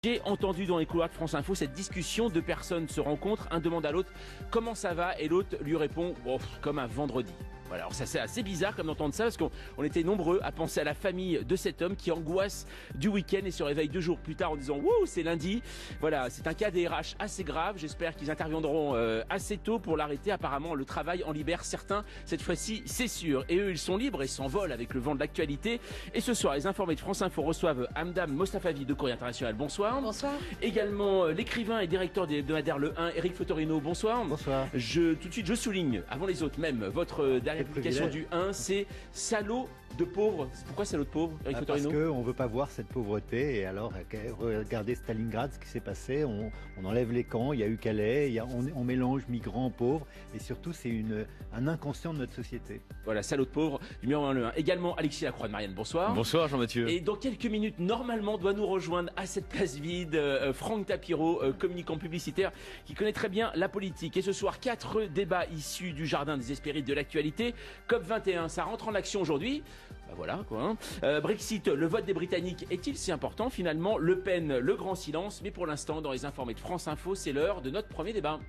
J'ai entendu dans les couloirs de France Info cette discussion, deux personnes se rencontrent, un demande à l'autre comment ça va et l'autre lui répond comme un vendredi. Voilà, alors ça c'est assez bizarre comme d'entendre ça parce qu'on était nombreux à penser à la famille de cet homme qui angoisse du week-end et se réveille 2 jours plus tard en disant « Wouh, c'est lundi ». Voilà, c'est un cas des RH assez grave. J'espère qu'ils interviendront assez tôt pour l'arrêter. Apparemment, le travail en libère certains. Cette fois-ci, c'est sûr. Et eux, ils sont libres et s'envolent avec le vent de l'actualité. Et ce soir, les informés de France Info reçoivent Hamdam Mostafavi de Courrier International. Bonsoir. Bonsoir. Également l'écrivain et directeur des hebdomadaires Le 1, Éric Fotorino. Bonsoir. Bonsoir. Tout de suite, je souligne, avant les autres même, votre dernière publication du 1, c'est salaud de pauvre. Pourquoi salaud de pauvre, Éric Fotorino? Parce qu'on ne veut pas voir cette pauvreté. Et alors, regardez Stalingrad, ce qui s'est passé. On enlève les camps, il y a eu Calais, on mélange migrants, pauvres. Et surtout, c'est un inconscient de notre société. Voilà, salaud de pauvre, numéro 1, Le 1. Également, Alexis Lacroix de Marianne. Bonsoir. Bonsoir Jean-Mathieu. Et dans quelques minutes, normalement, doit nous rejoindre à cette place vide Franck Tapiro, communicant publicitaire, qui connaît très bien la politique. Et ce soir, 4 débats issus du jardin des Hespérides de l'actualité. COP21, ça rentre en action aujourd'hui. Ben voilà quoi. Brexit, le vote des Britanniques est-il si important finalement? Le Pen, le grand silence. Mais pour l'instant, dans les informés de France Info, c'est l'heure de notre premier débat.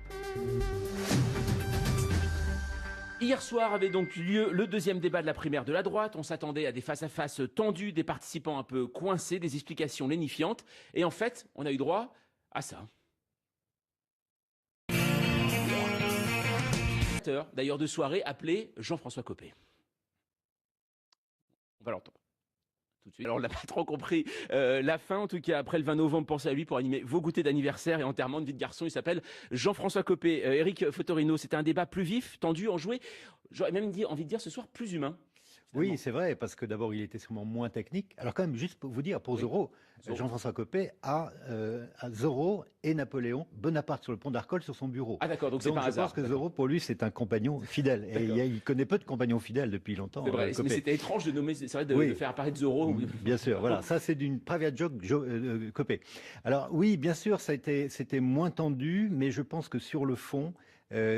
Hier soir avait donc eu lieu le deuxième débat de la primaire de la droite. On s'attendait à des face-à-face tendus, des participants un peu coincés, des explications lénifiantes. Et en fait, on a eu droit à ça. D'ailleurs de soirée appelé Jean-François Copé. On va l'entendre tout de suite. Alors on n'a pas trop compris la fin, en tout cas après le 20 novembre, pensez à lui pour animer vos goûters d'anniversaire et enterrement de vie de garçon. Il s'appelle Jean-François Copé. Éric Fotorino, c'était un débat plus vif, tendu, enjoué, j'aurais même envie de dire ce soir plus humain. Oui, c'est vrai, parce que d'abord, il était sûrement moins technique. Alors quand même, juste pour vous dire, pour Zorro, Jean-François Copé a Zorro et Napoléon Bonaparte sur le pont d'Arcole sur son bureau. Ah d'accord, donc c'est pas un hasard. Je pense que Zorro, pour lui, c'est un compagnon fidèle. Et il connaît peu de compagnons fidèles depuis longtemps. C'est vrai, mais c'était étrange de nommer, c'est vrai, de faire apparaître Zorro. Bien sûr, voilà, ça c'est d'une private joke Copé. Alors oui, bien sûr, c'était moins tendu, mais je pense que sur le fond,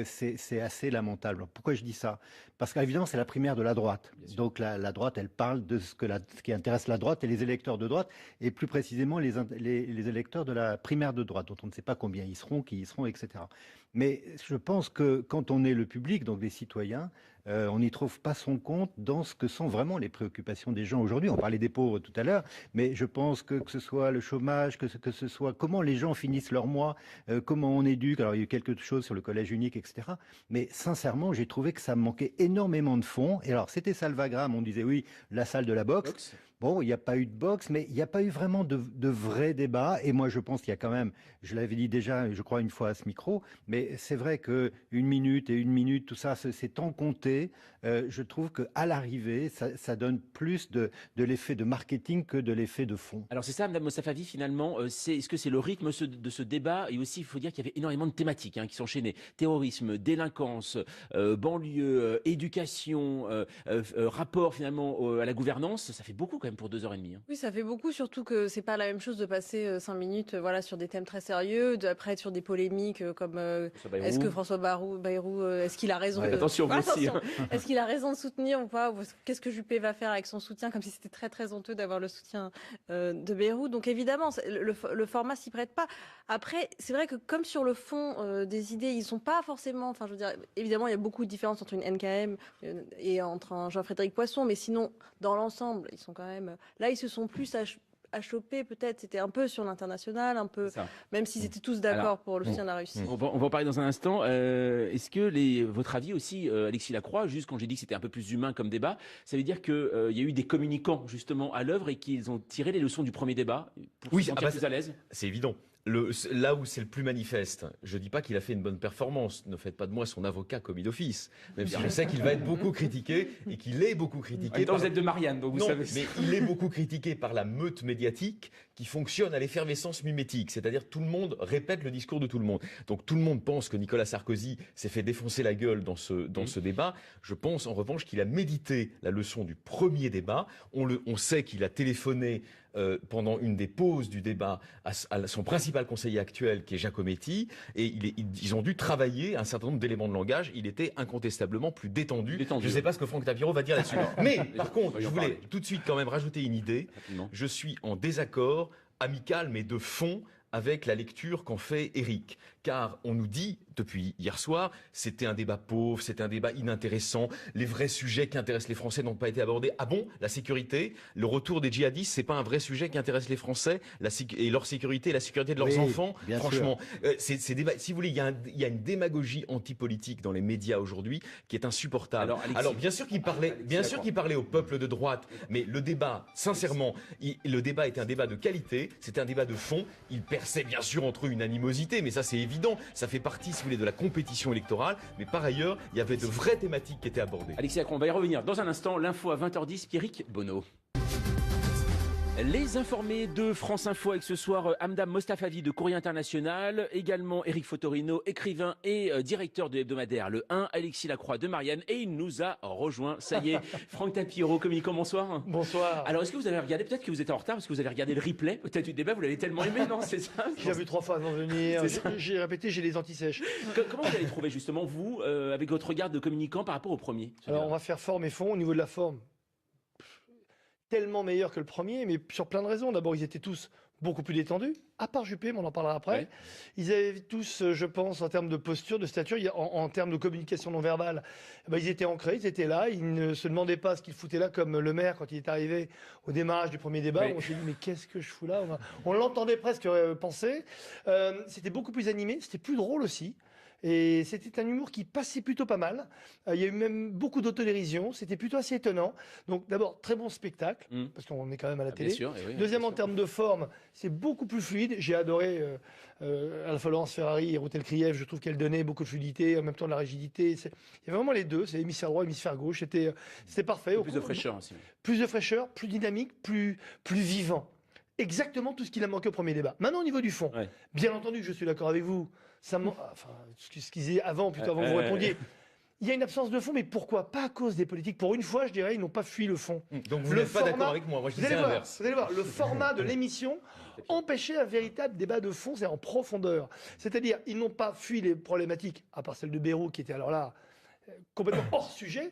c'est assez lamentable. Pourquoi je dis ça? Parce qu'évidemment, c'est la primaire de la droite. Donc la droite, elle parle de ce qui intéresse la droite et les électeurs de droite, et plus précisément les électeurs de la primaire de droite, dont on ne sait pas combien ils seront, qui y seront, etc. Mais je pense que quand on est le public, donc les citoyens, on n'y trouve pas son compte dans ce que sont vraiment les préoccupations des gens aujourd'hui. On parlait des pauvres tout à l'heure, mais je pense que ce soit le chômage, que ce soit comment les gens finissent leur mois, comment on éduque. Alors il y a eu quelque chose sur le collège unique, etc. Mais sincèrement, j'ai trouvé que ça manquait énormément de fond. Et alors c'était Salvagram, on disait oui, la salle de la boxe. Bon, il n'y a pas eu de boxe, mais il n'y a pas eu vraiment de vrai débat. Et moi, je pense qu'il y a quand même, je l'avais dit déjà, je crois, une fois à ce micro, mais c'est vrai que 1 minute et 1 minute, tout ça, c'est tant compté. Je trouve qu'à l'arrivée, ça donne plus de l'effet de marketing que de l'effet de fond. Alors c'est ça, Mme Mostafavi, finalement, est-ce que c'est le rythme de ce débat? Et aussi, il faut dire qu'il y avait énormément de thématiques qui s'enchaînaient. Terrorisme, délinquance, banlieue, éducation, rapport finalement à la gouvernance. Ça fait beaucoup quand même pour 2h30. Oui, ça fait beaucoup, surtout que c'est pas la même chose de passer 5 minutes sur des thèmes très sérieux, après être sur des polémiques comme est-ce que François Bayrou, est-ce qu'il a raison attention, est-ce qu'il a raison de soutenir ou pas, qu'est-ce que Juppé va faire avec son soutien, comme si c'était très très honteux d'avoir le soutien de Bayrou. Donc évidemment, le format s'y prête pas. Après, c'est vrai que comme sur le fond des idées, ils sont pas forcément, enfin je veux dire, évidemment il y a beaucoup de différences entre une NKM et entre un Jean-Frédéric Poisson, mais sinon dans l'ensemble, ils sont quand même là, ils se sont plus à choper, peut-être, c'était un peu sur l'international, un peu, même s'ils étaient tous d'accord pour le soutien de la Russie. On va en parler dans un instant. Est-ce que votre avis aussi, Alexis Lacroix, juste quand j'ai dit que c'était un peu plus humain comme débat, ça veut dire qu'il y a eu des communicants justement à l'œuvre et qu'ils ont tiré les leçons du premier débat pour se sentir plus à l'aise? C'est évident. Là où c'est le plus manifeste, je dis pas qu'il a fait une bonne performance, ne faites pas de moi son avocat commis d'office, même si je sais qu'il va être beaucoup critiqué et qu'il est beaucoup critiqué. Vous êtes de Marianne, donc vous savez. Mais il est beaucoup critiqué par la meute médiatique qui fonctionne à l'effervescence mimétique, c'est-à-dire tout le monde répète le discours de tout le monde. Donc tout le monde pense que Nicolas Sarkozy s'est fait défoncer la gueule dans ce débat. Je pense en revanche qu'il a médité la leçon du premier débat. On sait qu'il a téléphoné pendant une des pauses du débat à son principal conseiller actuel qui est Giacometti, et ils ont dû travailler un certain nombre d'éléments de langage. Il était incontestablement plus détendu. Je ne sais pas ce que Franck Tapiro va dire là-dessus. Mais par contre, je voulais tout de suite quand même rajouter une idée. Je suis en désaccord amical, mais de fond, avec la lecture qu'en fait Éric. Car on nous dit, depuis hier soir, c'était un débat pauvre, c'était un débat inintéressant, les vrais sujets qui intéressent les Français n'ont pas été abordés. Ah bon? La sécurité, le retour des djihadistes, c'est pas un vrai sujet qui intéresse les Français, et leur sécurité, la sécurité de leurs enfants? Franchement, ces débats, si vous voulez, il y a une démagogie antipolitique dans les médias aujourd'hui qui est insupportable. Alors bien sûr qu'il parlait au peuple de droite, mais le débat, sincèrement, le débat était un débat de qualité, c'était un débat de fond. Il perçait bien sûr entre eux une animosité, mais ça c'est évident, ça fait partie, si vous voulez, de la compétition électorale, mais par ailleurs, il y avait de vraies thématiques qui étaient abordées. Alexis Lacroix, on va y revenir dans un instant. L'info à 20h10, Pierrick Bonneau. Les informés de France Info avec ce soir Hamda Mostafavi de Courrier International, également Éric Fotorino, écrivain et directeur de l'hebdomadaire Le 1, Alexis Lacroix de Marianne, et il nous a rejoint, ça y est, Franck Tapiro, communicant, bonsoir. Bonsoir. Alors est-ce que vous avez regardé, peut-être que vous êtes en retard parce que vous avez regardé le replay, peut-être du débat, vous l'avez tellement aimé, non? C'est ça? J'ai vu 3 fois avant de venir, j'ai répété, j'ai les antisèches. Comment vous allez trouver justement, vous, avec votre regard de communicant par rapport au premier? Alors on va faire forme et fond. Au niveau de la forme, tellement meilleur que le premier, mais sur plein de raisons. D'abord, ils étaient tous beaucoup plus détendus, à part Juppé, mais on en parlera après. Ouais. Ils avaient tous, je pense, en termes de posture, de stature, en termes de communication non verbale, ils étaient ancrés, ils étaient là, ils ne se demandaient pas ce qu'ils foutaient là, comme le maire, quand il est arrivé au démarrage du premier débat, on s'est dit, mais qu'est-ce que je fous là? On l'entendait presque penser. C'était beaucoup plus animé, c'était plus drôle aussi. Et c'était un humour qui passait plutôt pas mal. Il y a eu même beaucoup d'autodérision. C'était plutôt assez étonnant. Donc d'abord, très bon spectacle, parce qu'on est quand même à la télé. Bien sûr, oui, deuxième, en termes de forme, c'est beaucoup plus fluide. J'ai adoré Alpha Laurence Ferrari et Routel Krief. Je trouve qu'elle donnait beaucoup de fluidité, en même temps de la rigidité. Il y avait vraiment les deux. C'est hémisphère droit, hémisphère gauche. C'était parfait. Plus de fraîcheur aussi. Plus de fraîcheur, plus dynamique, plus vivant. Exactement tout ce qu'il a manqué au premier débat. Maintenant, au niveau du fond, bien entendu, je suis d'accord avec vous. Ce qu'ils disaient avant, plutôt avant que vous répondiez. Il y a une absence de fond, mais pourquoi? Pas à cause des politiques. Pour une fois, je dirais, ils n'ont pas fui le fond. Donc vous n'êtes pas d'accord avec moi. Moi, je disais l'inverse. Vous allez voir, le format de l'émission empêchait un véritable débat de fond, c'est en profondeur. C'est-à-dire, ils n'ont pas fui les problématiques, à part celle de Bayrou, qui était alors là complètement hors sujet.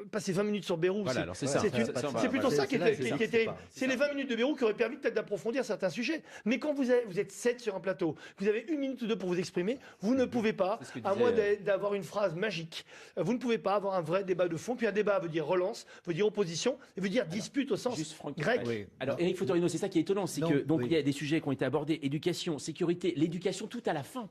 Passer 20 minutes sur Bayrou, c'est plutôt ça qui est terrible. C'est les 20 minutes de Bayrou qui auraient permis peut-être d'approfondir certains sujets. Mais quand vous êtes 7 sur un plateau, vous avez 1 minute ou 2 pour vous exprimer, vous ne pouvez pas, à moins d'avoir une phrase magique, vous ne pouvez pas avoir un vrai débat de fond. Puis un débat veut dire relance, veut dire opposition, et veut dire dispute au sens grec. Oui. Alors Éric Fotorino, c'est ça qui est étonnant, c'est que donc il y a des sujets qui ont été abordés, éducation, sécurité, l'éducation tout à la fin,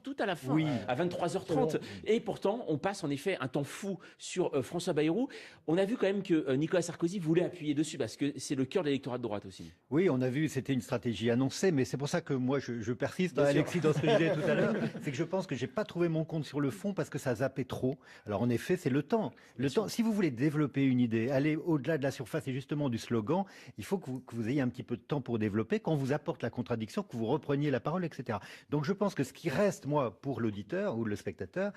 à 23h30. Et pourtant, on passe en effet un temps fou sur François Bayrou. On a vu quand même que Nicolas Sarkozy voulait appuyer dessus parce que c'est le cœur de l'électorat de droite aussi. Oui, on a vu, c'était une stratégie annoncée, mais c'est pour ça que moi je persiste, Alexis, dans ce que je disais tout à l'heure. C'est que je pense que j'ai pas trouvé mon compte sur le fond parce que ça zappait trop. Alors en effet, c'est le temps. Si vous voulez développer une idée, aller au-delà de la surface et justement du slogan, il faut que vous ayez un petit peu de temps pour développer. Quand on vous apporte la contradiction, que vous repreniez la parole, etc. Donc je pense que ce qui reste, moi, pour l'auditeur ou le spectateur,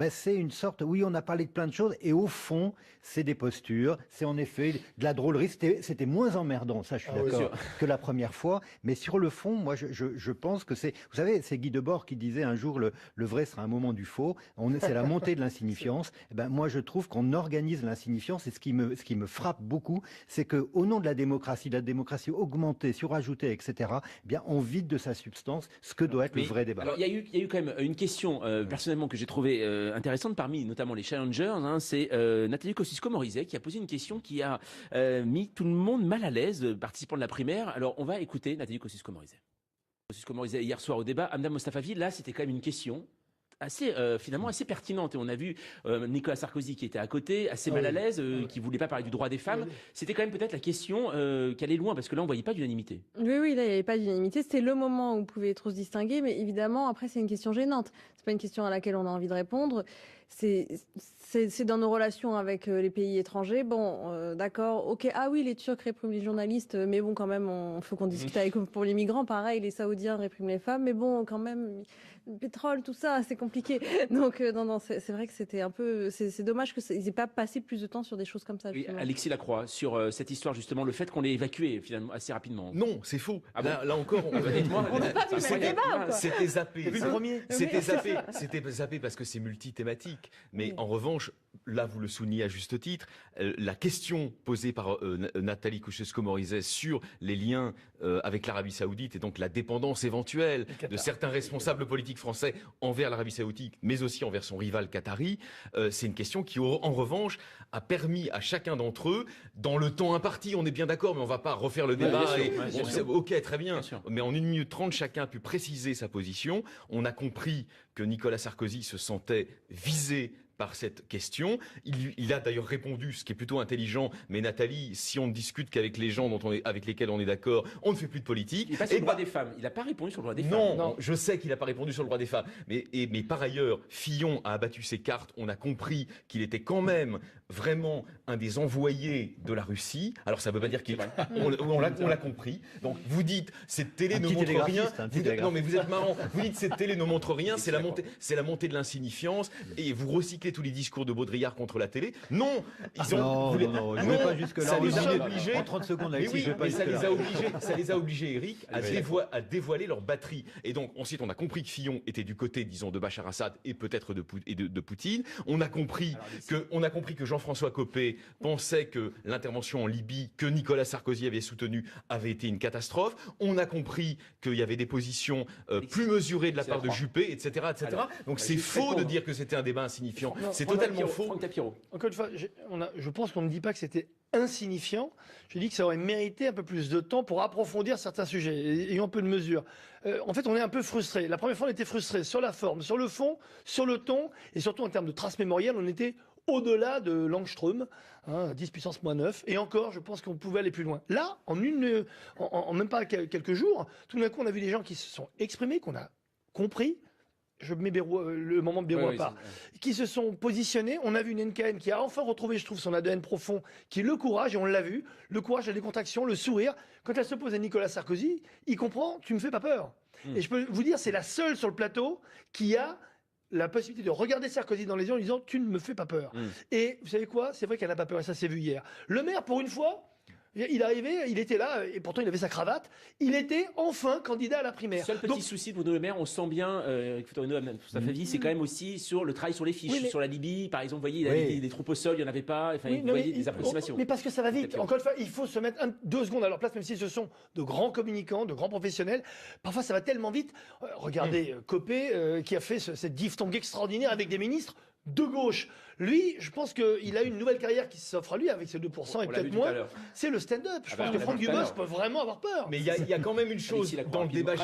c'est une sorte, oui, on a parlé de plein de choses et au fond, c'est des postures, c'est en effet de la drôlerie. C'était moins emmerdant, ça je suis d'accord, que la première fois. Mais sur le fond, moi je pense que c'est... Vous savez, c'est Guy Debord qui disait un jour le vrai sera un moment du faux. C'est la montée de l'insignifiance. Moi je trouve qu'on organise l'insignifiance et ce qui me frappe beaucoup, c'est qu'au nom de la démocratie augmentée, surajoutée, etc., on vide de sa substance ce que doit être le vrai débat. Alors il y a eu quand même une question personnellement que j'ai trouvée intéressante parmi notamment les challengers, c'est Nathalie Kosciusko-Morizet qui a posé une question qui a mis tout le monde mal à l'aise, participants de la primaire. Alors on va écouter Nathalie Kosciusko-Morizet. Kosciusko-Morizet hier soir au débat, Hamda Mostafavi, là c'était quand même une question finalement assez pertinente. Et on a vu Nicolas Sarkozy qui était à côté, assez mal à l'aise, qui voulait pas parler du droit des femmes. C'était quand même peut-être la question qui allait loin, parce que là on voyait pas d'unanimité. Oui, là il n'y avait pas d'unanimité. C'était le moment où vous pouvez trop se distinguer, mais évidemment après c'est une question gênante. C'est pas une question à laquelle on a envie de répondre. C'est dans nos relations avec les pays étrangers. Bon, d'accord, ok. Ah oui, les Turcs répriment les journalistes, mais bon, quand même, il faut qu'on discute avec eux pour les migrants. Pareil, les Saoudiens répriment les femmes, mais bon, quand même, le pétrole, tout ça, c'est compliqué. Donc, non, c'est vrai que c'était un peu... C'est dommage qu'ils n'aient pas passé plus de temps sur des choses comme ça. Oui, Alexis Lacroix, sur cette histoire, justement, le fait qu'on l'ait évacué, finalement, assez rapidement. Non, c'est faux. Ah bon là encore, on n'a pas vu le débat, quoi. C'était zappé. C'était zappé parce que c'est multithématique. Chirac. Mais en revanche, là, vous le soulignez à juste titre, la question posée par Nathalie Kosciusko-Morizet sur les liens avec l'Arabie Saoudite et donc la dépendance éventuelle de certains responsables politiques français envers l'Arabie Saoudite, mais aussi envers son rival qatari, c'est une question qui, en revanche, a permis à chacun d'entre eux, dans le temps imparti, on est bien d'accord, mais on ne va pas refaire le débat. Ok, très bien. Mais en 1 minute 30, chacun a pu préciser sa position. On a compris que Nicolas Sarkozy se sentait visé par cette question. Il a d'ailleurs répondu, ce qui est plutôt intelligent, mais Nathalie, si on ne discute qu'avec les gens avec lesquels on est d'accord, on ne fait plus de politique. Il n'est pas sur le droit des femmes. Il n'a pas répondu sur le droit des femmes. Non, je sais qu'il n'a pas répondu sur le droit des femmes. Mais par ailleurs, Fillon a abattu ses cartes. On a compris qu'il était quand même vraiment un des envoyés de la Russie. Alors ça ne veut pas dire on l'a compris. Donc vous dites, cette télé ne montre rien. Non mais vous êtes marrant. Vous dites, cette télé ne montre rien, c'est la montée de l'insignifiance. Et vous recyclez tous les discours de Baudrillard contre la télé. Non, non, je ne vais pas jusque-là. Ça les a obligés. En 30 secondes, Alexis, ça les a obligés, Eric, à dévoiler leur batterie. Et donc, ensuite, on a compris que Fillon était du côté, disons, de Bachar Assad et peut-être de Poutine. On a compris que Jean-François Copé pensait que l'intervention en Libye, que Nicolas Sarkozy avait soutenue, avait été une catastrophe. On a compris qu'il y avait des positions plus mesurées de la part de Juppé, etc., etc. Alors, donc, c'est faux de dire que c'était un débat insignifiant. C'est totalement faux. Encore une fois, je pense qu'on ne dit pas que c'était insignifiant. Je dis que ça aurait mérité un peu plus de temps pour approfondir certains sujets, ayant un peu de mesure. En fait, on est un peu frustré. La première fois, on était frustré sur la forme, sur le fond, sur le ton, et surtout en termes de trace mémorielle, on était au-delà de l'Angström, 10 puissance moins 9. Et encore, je pense qu'on pouvait aller plus loin. Là, en même pas quelques jours, tout d'un coup, on a vu des gens qui se sont exprimés, qu'on a compris. Je mets le moment de Bayrou à part, qui se sont positionnés. On a vu une NKM qui a enfin retrouvé, je trouve, son ADN profond, qui est le courage, et on l'a vu, le courage, la décontraction, le sourire. Quand elle se pose à Nicolas Sarkozy, il comprend, tu me fais pas peur. Et je peux vous dire, c'est la seule sur le plateau qui a la possibilité de regarder Sarkozy dans les yeux en lui disant, tu ne me fais pas peur. Et vous savez quoi? C'est vrai qu'elle n'a pas peur, et ça s'est vu hier. Le maire, pour une fois, il arrivait, il était là, et pourtant il avait sa cravate. Il était enfin candidat à la primaire. Seul petit souci de Bruno Le Maire, on sent bien, sa famille, c'est quand même aussi sur le travail sur les fiches, sur la Libye, par exemple. Vous voyez, il avait des troupes au sol, il n'y en avait pas. Enfin, vous voyez des approximations. Mais parce que ça va vite. Encore une fois, il faut se mettre 2 secondes à leur place, même si ce sont de grands communicants, de grands professionnels. Parfois, ça va tellement vite. Regardez Copé, qui a fait cette diphtongue extraordinaire avec des ministres de gauche. Lui, je pense qu'il a une nouvelle carrière qui s'offre à lui avec ses 2% et peut-être moins. C'est le stand-up. Je pense que Franck Dubos peut vraiment avoir peur. Mais il y a quand même une chose dans le débat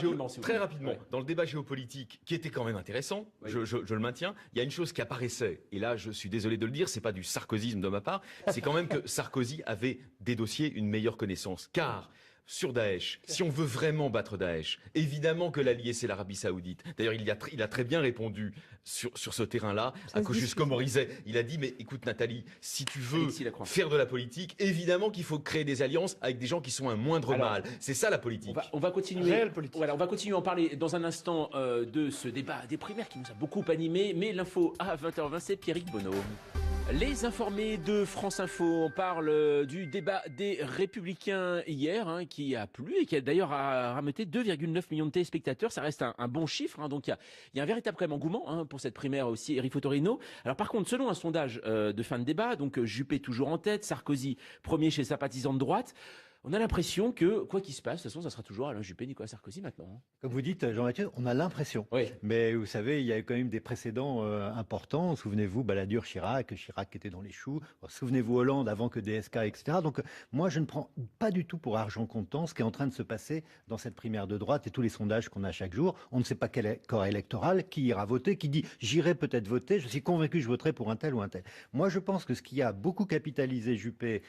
très rapidement, dans le débat géopolitique qui était quand même intéressant. Je le maintiens. Il y a une chose qui apparaissait. Et là, je suis désolé de le dire, c'est pas du sarkozysme de ma part. C'est quand même que Sarkozy avait des dossiers une meilleure connaissance. Car sur Daesh, si on veut vraiment battre Daesh, évidemment que l'allié c'est l'Arabie Saoudite. D'ailleurs, il a très bien répondu sur ce terrain-là à Kosciusko-Morizet. Il a dit, mais écoute Nathalie, si tu veux faire de la politique, évidemment qu'il faut créer des alliances avec des gens qui sont un moindre mal. C'est ça la politique. On va continuer. Voilà, on va continuer à en parler dans un instant de ce débat des primaires qui nous a beaucoup animés. Mais l'info à 20h20, c'est Pierrick Bonneau. Les informés de France Info, on parle du débat des Républicains hier, qui a plu et qui a d'ailleurs rameuté 2,9 millions de téléspectateurs. Ça reste un bon chiffre, donc il y a un véritable quand même engouement pour cette primaire aussi, Éric Fotorino. Alors par contre, selon un sondage de fin de débat, donc Juppé toujours en tête, Sarkozy premier chez sympathisants de droite. On a l'impression que, quoi qu'il se passe, de toute façon, ça sera toujours Alain Juppé, Nicolas Sarkozy maintenant. Comme vous dites, Jean-Mathieu, on a l'impression. Oui. Mais vous savez, il y a quand même des précédents importants. Souvenez-vous, Balladur, Chirac était dans les choux. Souvenez-vous, Hollande avant que DSK, etc. Donc, moi, je ne prends pas du tout pour argent comptant ce qui est en train de se passer dans cette primaire de droite et tous les sondages qu'on a chaque jour. On ne sait pas quel corps électoral, qui ira voter, qui dit j'irai peut-être voter, je suis convaincu que je voterai pour un tel ou un tel. Moi, je pense que ce qui a beaucoup capitalisé Juppé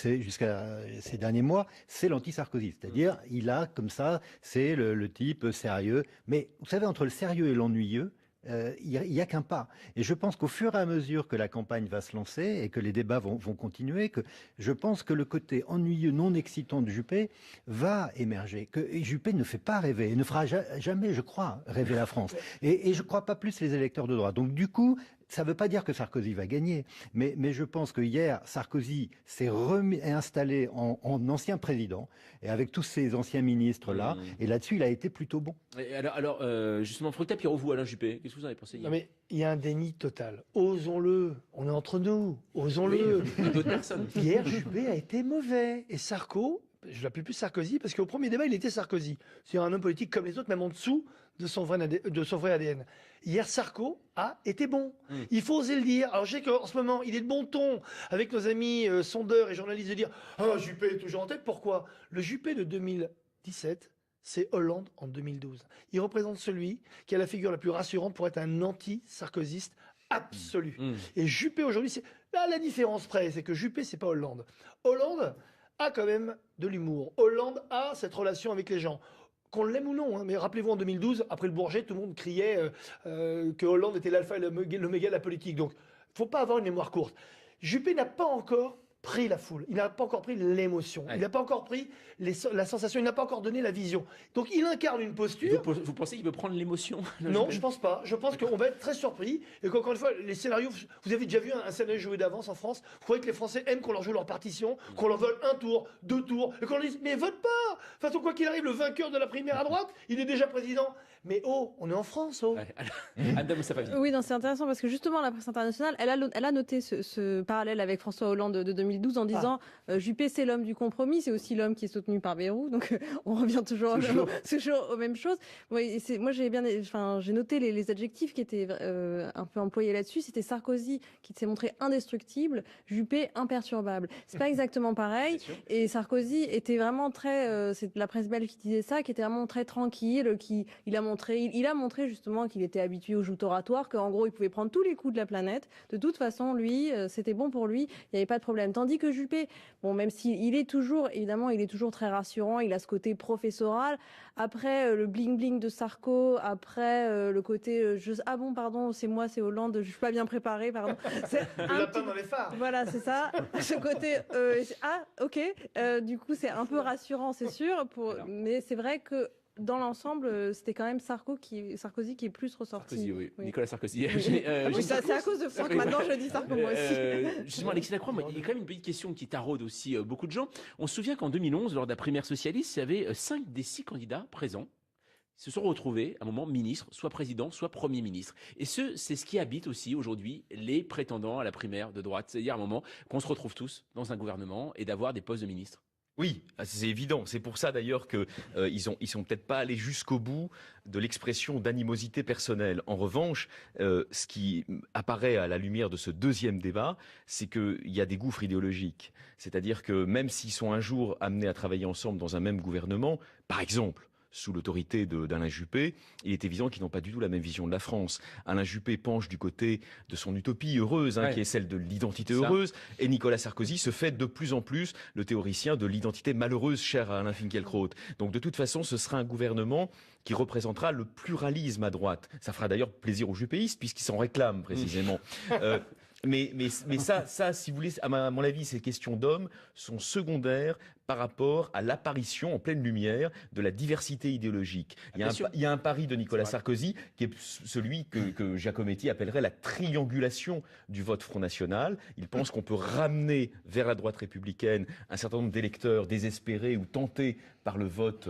jusqu'à ces derniers mois, c'est l'anti-Sarkozy. C'est-à-dire, il a comme ça, c'est le type sérieux. Mais vous savez, entre le sérieux et l'ennuyeux, il n'y a qu'un pas. Et je pense qu'au fur et à mesure que la campagne va se lancer et que les débats vont continuer, que je pense que le côté ennuyeux, non excitant de Juppé va émerger. Que Juppé ne fait pas rêver et ne fera jamais, je crois, rêver la France. Et je ne crois pas plus les électeurs de droite. Donc du coup, ça ne veut pas dire que Sarkozy va gagner, mais je pense que hier, Sarkozy s'est installé en ancien président, et avec tous ces anciens ministres-là, et là-dessus, il a été plutôt bon. Et alors justement, Fructa Pierrot, vous, Alain Juppé, qu'est-ce que vous en avez pensé hier? Non mais il y a un déni total. Osons-le, on est entre nous, osons-le. Oui, d'autres personnes. Hier, Juppé a été mauvais, et Sarko, je ne l'appelle plus Sarkozy, parce qu'au premier débat, il était Sarkozy. C'est un homme politique comme les autres, même en dessous de son vrai ADN. Hier, Sarko a été bon. Il faut oser le dire. Alors, je sais qu'en ce moment, il est de bon ton avec nos amis sondeurs et journalistes de dire « Ah, Juppé est toujours en tête. » Pourquoi? Le Juppé de 2017, c'est Hollande en 2012. Il représente celui qui a la figure la plus rassurante pour être un anti-sarkozyste absolu. Et Juppé, aujourd'hui, c'est... Là, la différence près, c'est que Juppé, c'est pas Hollande. Hollande a quand même de l'humour. Hollande a cette relation avec les gens. Qu'on l'aime ou non, hein, mais rappelez-vous en 2012, après le Bourget, tout le monde criait que Hollande était l'alpha et l'oméga de la politique. Donc, il ne faut pas avoir une mémoire courte. Juppé n'a pas encore pris la foule, il n'a pas encore pris l'émotion, il n'a pas encore pris la sensation, il n'a pas encore donné la vision. Donc il incarne une posture. Vous pensez qu'il peut prendre l'émotion? Non, je pense pas. Je pense qu'on va être très surpris et qu'encore une fois, les scénarios, vous avez déjà vu un scénario joué d'avance en France? Vous croyez que les Français aiment qu'on leur joue leur partition, qu'on leur vole un tour, 2 tours, et qu'on leur dise mais vote pas. De toute façon, quoi qu'il arrive, le vainqueur de la primaire à droite, il est déjà président. Mais oh, on est en France, oh. Adam Moussafavi. Oui, c'est intéressant parce que justement la presse internationale, elle a noté ce parallèle avec François Hollande de 2012 en disant Juppé c'est l'homme du compromis, c'est aussi l'homme qui est soutenu par Bayrou, donc on revient toujours aux mêmes choses. Oui, moi j'ai noté les adjectifs qui étaient un peu employés là-dessus. C'était Sarkozy qui s'est montré indestructible, Juppé imperturbable. C'est pas exactement pareil. Et Sarkozy était vraiment très, c'est la presse belge qui disait ça, qui était vraiment très tranquille, il a montré justement qu'il était habitué aux joutes oratoires, qu'en gros il pouvait prendre tous les coups de la planète. De toute façon, lui, c'était bon pour lui, il n'y avait pas de problème. Tandis que Juppé, bon, même s'il est toujours, évidemment, il est toujours très rassurant, il a ce côté professoral. Après le bling bling de Sarko, après le côté ah bon pardon, c'est moi, c'est Hollande, je suis pas bien préparé, pardon. C'est le lapin dans les phares. Voilà, c'est ça. Ce côté ok. Du coup, c'est un peu rassurant, c'est sûr. Mais c'est vrai que dans l'ensemble, c'était quand même Sarkozy qui est plus ressorti. Sarkozy, oui. Nicolas Sarkozy. C'est à cause de Franck, maintenant je dis Sarko moi aussi. Justement, Alexis Lacroix, il y a quand même une petite question qui taraude aussi beaucoup de gens. On se souvient qu'en 2011, lors de la primaire socialiste, il y avait 5 des 6 candidats présents se sont retrouvés à un moment ministres, soit président, soit premier ministre. Et c'est ce qui habite aussi aujourd'hui les prétendants à la primaire de droite. C'est-à-dire à un moment qu'on se retrouve tous dans un gouvernement et d'avoir des postes de ministres. Oui, c'est évident. C'est pour ça d'ailleurs que ils sont peut-être pas allés jusqu'au bout de l'expression d'animosité personnelle. En revanche, ce qui apparaît à la lumière de ce deuxième débat, c'est qu'il y a des gouffres idéologiques. C'est-à-dire que même s'ils sont un jour amenés à travailler ensemble dans un même gouvernement, par exemple, sous l'autorité d'Alain Juppé, il est évident qu'ils n'ont pas du tout la même vision de la France. Alain Juppé penche du côté de son utopie heureuse, qui est celle de l'identité heureuse, et Nicolas Sarkozy se fait de plus en plus le théoricien de l'identité malheureuse chère à Alain Finkielkraut. Donc de toute façon, ce sera un gouvernement qui représentera le pluralisme à droite. Ça fera d'ailleurs plaisir aux juppéistes, puisqu'ils s'en réclament précisément. Mais ça, si vous voulez, à mon avis, ces questions d'hommes sont secondaires par rapport à l'apparition en pleine lumière de la diversité idéologique. Il y a un pari de Nicolas Sarkozy qui est celui que Giacometti appellerait la triangulation du vote Front National. Il pense qu'on peut ramener vers la droite républicaine un certain nombre d'électeurs désespérés ou tentés par le vote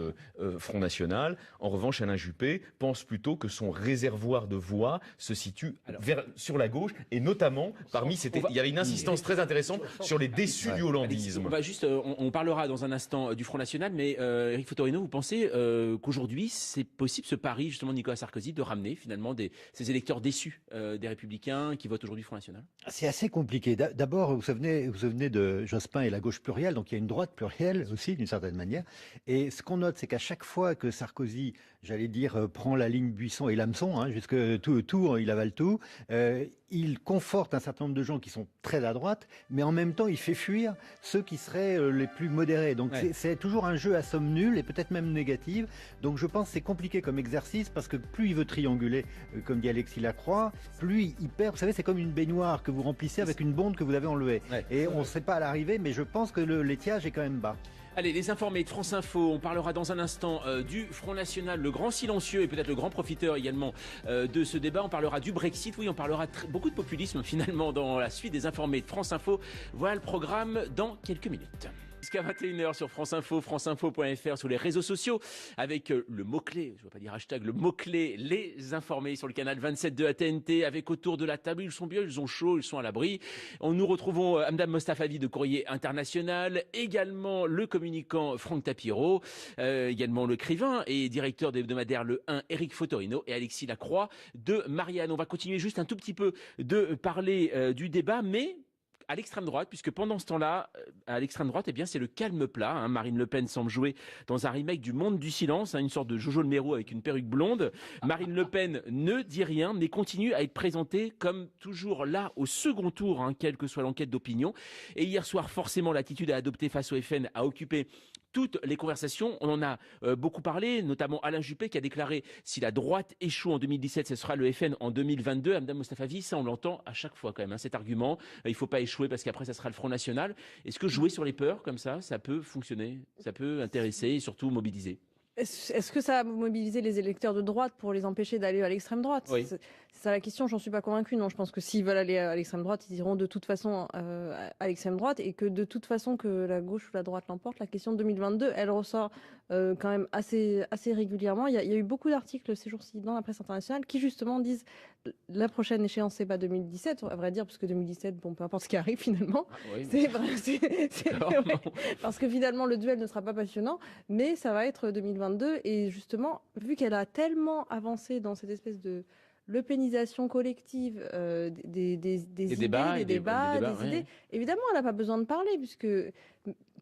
Front National. En revanche, Alain Juppé pense plutôt que son réservoir de voix se situe sur la gauche, et notamment il y avait une insistance très intéressante sur les déçus du hollandisme. On parlera dans un instant du Front National, mais Éric Fotorino, vous pensez qu'aujourd'hui c'est possible ce pari justement de Nicolas Sarkozy de ramener finalement ces électeurs déçus des Républicains qui votent aujourd'hui Front National? C'est assez compliqué. D'abord, vous vous souvenez de Jospin et la gauche plurielle, donc il y a une droite plurielle aussi d'une certaine manière. Et ce qu'on note, c'est qu'à chaque fois que Sarkozy, j'allais dire, prend la ligne Buisson et l'hameçon, jusque tout, il avale tout, il conforte un certain nombre de gens qui sont très à droite, mais en même temps, il fait fuir ceux qui seraient les plus modérés. Donc c'est toujours un jeu à somme nulle et peut-être même négative. Donc je pense que c'est compliqué comme exercice, parce que plus il veut trianguler, comme dit Alexis Lacroix, plus il perd. Vous savez, c'est comme une baignoire que vous remplissez avec une bonde que vous avez enlevée. Et on ne sait pas à l'arrivée, mais je pense que l'étiage est quand même bas. Allez, les informés de France Info, on parlera dans un instant du Front National, le grand silencieux et peut-être le grand profiteur également de ce débat. On parlera du Brexit, oui, on parlera beaucoup de populisme finalement dans la suite des informés de France Info. Voilà le programme dans quelques minutes. Jusqu'à 21h sur France Info, franceinfo.fr, sur les réseaux sociaux, avec le mot-clé, je ne vais pas dire hashtag, le mot-clé, les informés sur le canal 27 de ATNT, avec autour de la table, ils sont bien, ils ont chaud, ils sont à l'abri. Nous retrouvons Hamdam Mostafavi de Courrier International, également le communicant Franck Tapiro, également l'écrivain et directeur de l'hebdomadaire Le 1, Éric Fotorino, et Alexis Lacroix de Marianne. On va continuer juste un tout petit peu de parler du débat, mais à l'extrême droite, puisque pendant ce temps-là, à l'extrême droite, eh bien, c'est le calme plat. Marine Le Pen semble jouer dans un remake du Monde du silence, une sorte de Jojo le Mérou avec une perruque blonde. Marine Le Pen ne dit rien, mais continue à être présentée comme toujours là au second tour, quelle que soit l'enquête d'opinion. Et hier soir, forcément, l'attitude à adopter face au FN a occupé toutes les conversations. On en a beaucoup parlé, notamment Alain Juppé qui a déclaré si la droite échoue en 2017, ce sera le FN en 2022. Hamdam Mostafavi, ça on l'entend à chaque fois quand même, cet argument. Il ne faut pas échouer parce qu'après ça sera le Front National. Est-ce que jouer sur les peurs comme ça peut fonctionner? Ça peut intéresser et surtout mobiliser? Est-ce que ça a mobilisé les électeurs de droite pour les empêcher d'aller à l'extrême droite? Oui. C'est ça la question, j'en suis pas convaincue. Non, je pense que s'ils veulent aller à l'extrême droite, ils iront de toute façon à l'extrême droite et que de toute façon que la gauche ou la droite l'emporte. La question de 2022, elle ressort quand même assez régulièrement. Il y a eu beaucoup d'articles ces jours-ci dans la presse internationale qui justement disent la prochaine échéance c'est pas 2017, à vrai dire, parce que 2017, bon, peu importe ce qui arrive finalement. Oui. C'est vrai, parce que finalement le duel ne sera pas passionnant, mais ça va être 2022 et justement vu qu'elle a tellement avancé dans cette espèce de l'eupénisation collective des idées, débats, des idées. Évidemment, elle n'a pas besoin de parler puisque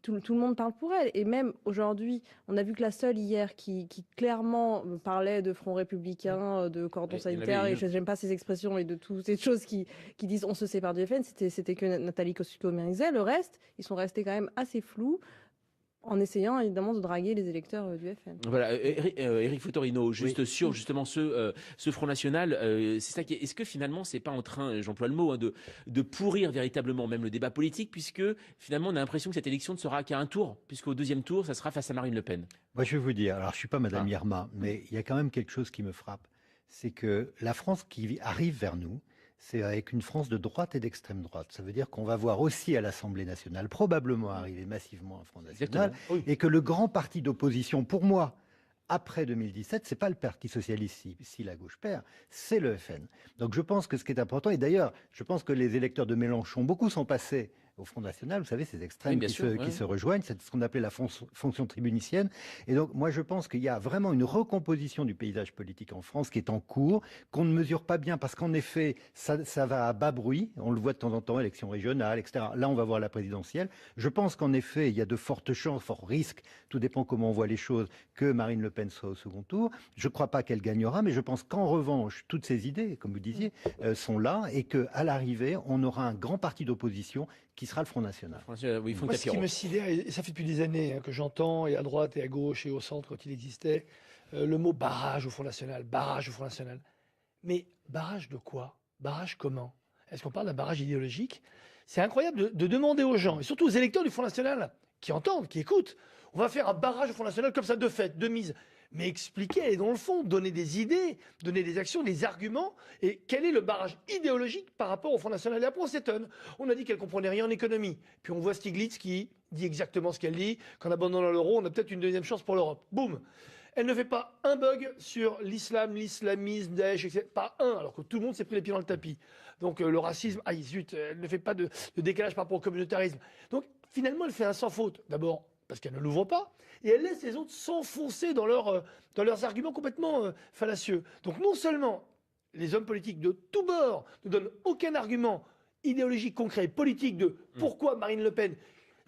tout le monde parle pour elle. Et même aujourd'hui, on a vu que la seule hier qui clairement parlait de front républicain, de cordon sanitaire, et je n'aime pas ces expressions et de toutes ces choses qui disent on se sépare du FN, c'était que Nathalie Kosciusko-Morizet. Le reste, ils sont restés quand même assez flous, en essayant évidemment de draguer les électeurs du FN. Voilà, Éric Fotorino, juste sur justement ce Front National, c'est ça qui est. Est-ce que finalement c'est pas en train, j'emploie le mot, de pourrir véritablement même le débat politique, puisque finalement on a l'impression que cette élection ne sera qu'à un tour, puisqu'au deuxième tour ça sera face à Marine Le Pen. Moi je vais vous dire, alors je suis pas Madame Irma, mais il y a quand même quelque chose qui me frappe, c'est que la France qui arrive vers nous, c'est avec une France de droite et d'extrême droite. Ça veut dire qu'on va voir aussi à l'Assemblée nationale probablement arriver massivement un Front National, et que le grand parti d'opposition, pour moi, après 2017, c'est pas le Parti socialiste si la gauche perd, c'est le FN. Donc je pense que ce qui est important, et d'ailleurs, je pense que les électeurs de Mélenchon, beaucoup sont passés au Front National, vous savez, ces extrêmes qui se rejoignent, c'est ce qu'on appelait la fonction tribunicienne. Et donc, moi, je pense qu'il y a vraiment une recomposition du paysage politique en France qui est en cours, qu'on ne mesure pas bien, parce qu'en effet, ça va à bas bruit. On le voit de temps en temps, élections régionales, etc. Là, on va voir la présidentielle. Je pense qu'en effet, il y a de fortes chances, forts risques, tout dépend comment on voit les choses, que Marine Le Pen soit au second tour. Je ne crois pas qu'elle gagnera, mais je pense qu'en revanche, toutes ces idées, comme vous disiez, sont là, et qu'à l'arrivée, on aura un grand parti d'opposition qui sera le Front National. Moi, ce qui me sidère, et ça fait depuis des années que j'entends, et à droite, et à gauche, et au centre, quand il existait, le mot barrage au Front National, barrage au Front National. Mais barrage de quoi? Barrage comment? Est-ce qu'on parle d'un barrage idéologique? C'est incroyable de demander aux gens, et surtout aux électeurs du Front National, qui entendent, qui écoutent, on va faire un barrage au Front National comme ça, de fait, de mise. Mais expliquer, aller dans le fond, donner des idées, donner des actions, des arguments. Et quel est le barrage idéologique par rapport au Front National? Et après, on s'étonne. On a dit qu'elle comprenait rien en économie. Puis on voit Stiglitz qui dit exactement ce qu'elle dit. Qu'en abandonnant l'euro, on a peut-être une deuxième chance pour l'Europe. Boum. Elle ne fait pas un bug sur l'islam, l'islamisme, Daesh, etc. Pas un, alors que tout le monde s'est pris les pieds dans le tapis. Donc le racisme, zut, elle ne fait pas de décalage par rapport au communautarisme. Donc finalement, elle fait un sans faute. D'abord, parce qu'elle ne l'ouvre pas, et elle laisse les autres s'enfoncer dans leurs arguments complètement fallacieux. Donc non seulement les hommes politiques de tous bords ne donnent aucun argument idéologique, concret, politique de pourquoi Marine Le Pen,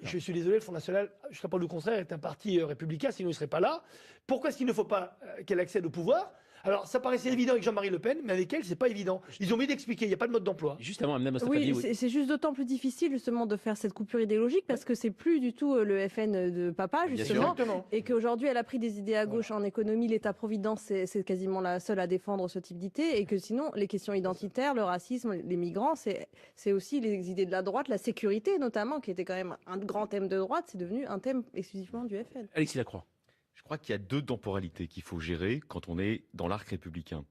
je suis désolé, le Front National, jusqu'à preuve du contraire, est un parti républicain, sinon il ne serait pas là. Pourquoi est-ce qu'il ne faut pas qu'elle accède au pouvoir? Alors, ça paraissait évident avec Jean-Marie Le Pen, mais avec elle, c'est pas évident. Ils ont mis d'expliquer, il n'y a pas de mode d'emploi. Juste avant, Mme Oui, c'est juste d'autant plus difficile justement de faire cette coupure idéologique parce que c'est plus du tout le FN de papa justement, et qu'aujourd'hui elle a pris des idées à gauche en économie. L'État-providence c'est quasiment la seule à défendre ce type d'idées, et que sinon les questions identitaires, le racisme, les migrants, c'est aussi les idées de la droite, la sécurité notamment, qui était quand même un grand thème de droite, c'est devenu un thème exclusivement du FN. Alexis Lacroix. Je crois qu'il y a deux temporalités qu'il faut gérer quand on est dans l'arc républicain.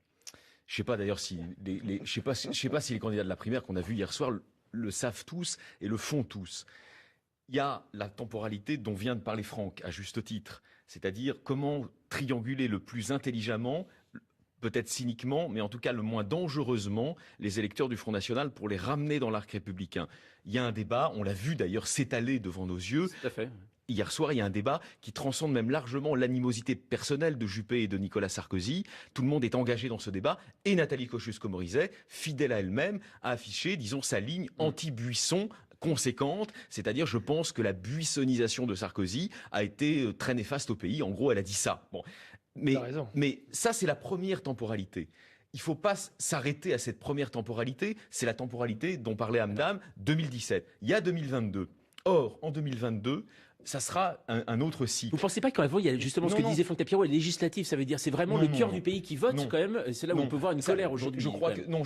Je sais pas d'ailleurs si je sais pas si les candidats de la primaire qu'on a vu hier soir le savent tous et le font tous. Il y a la temporalité dont vient de parler Franck à juste titre, c'est-à-dire comment trianguler le plus intelligemment, peut-être cyniquement, mais en tout cas le moins dangereusement, les électeurs du Front National pour les ramener dans l'arc républicain. Il y a un débat, on l'a vu d'ailleurs s'étaler devant nos yeux. Tout à fait. Hier soir, il y a un débat qui transcende même largement l'animosité personnelle de Juppé et de Nicolas Sarkozy. Tout le monde est engagé dans ce débat. Et Nathalie Kosciusko-Morizet, fidèle à elle-même, a affiché, disons, sa ligne anti-Buisson conséquente. C'est-à-dire, je pense que la buissonnisation de Sarkozy a été très néfaste au pays. En gros, elle a dit ça. Bon. Mais ça, c'est la première temporalité. Il ne faut pas s'arrêter à cette première temporalité. C'est la temporalité dont parlait Hamdam, 2017. Il y a 2022. Or, en 2022... ça sera un autre cycle. Vous ne pensez pas qu'avant, il y a justement ce que disait Franck Tapiro, les législatives, ça veut dire c'est vraiment le cœur du pays qui vote quand même. C'est là où on peut voir une colère aujourd'hui. Je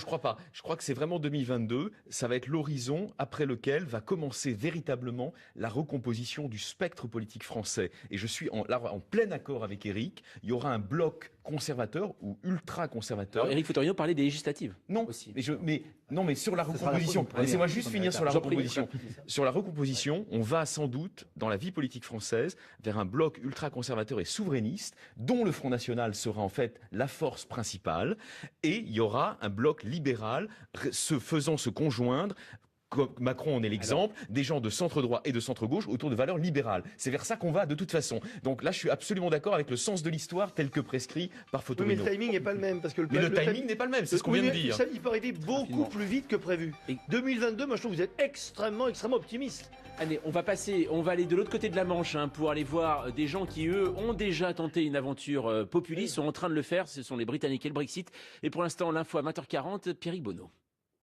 crois pas. Je crois que c'est vraiment 2022. Ça va être l'horizon après lequel va commencer véritablement la recomposition du spectre politique français. Et je suis en plein accord avec Éric. Il y aura un bloc conservateur ou ultra-conservateur. Éric Fautorino parlait des législatives. Non, aussi. Mais sur la recomposition, laissez-moi juste finir sur la recomposition. Sur la recomposition, on va sans doute, dans la vie politique française, vers un bloc ultra-conservateur et souverainiste, dont le Front National sera en fait la force principale, et il y aura un bloc libéral faisant se conjoindre. Macron en est l'exemple, des gens de centre-droit et de centre-gauche autour de valeurs libérales. C'est vers ça qu'on va de toute façon. Donc là, je suis absolument d'accord avec le sens de l'histoire tel que prescrit par Fautorino. Oui, mais le timing n'est pas le même. Parce que le timing n'est pas le même, c'est ce qu'on vient de dire. Ça, il peut arriver beaucoup plus vite que prévu. Et 2022, moi je trouve que vous êtes extrêmement optimiste. Allez, on va aller de l'autre côté de la Manche pour aller voir des gens qui, eux, ont déjà tenté une aventure populiste, sont en train de le faire. Ce sont les Britanniques et le Brexit. Et pour l'instant, l'info à 20h40, Pierrick Bonneau.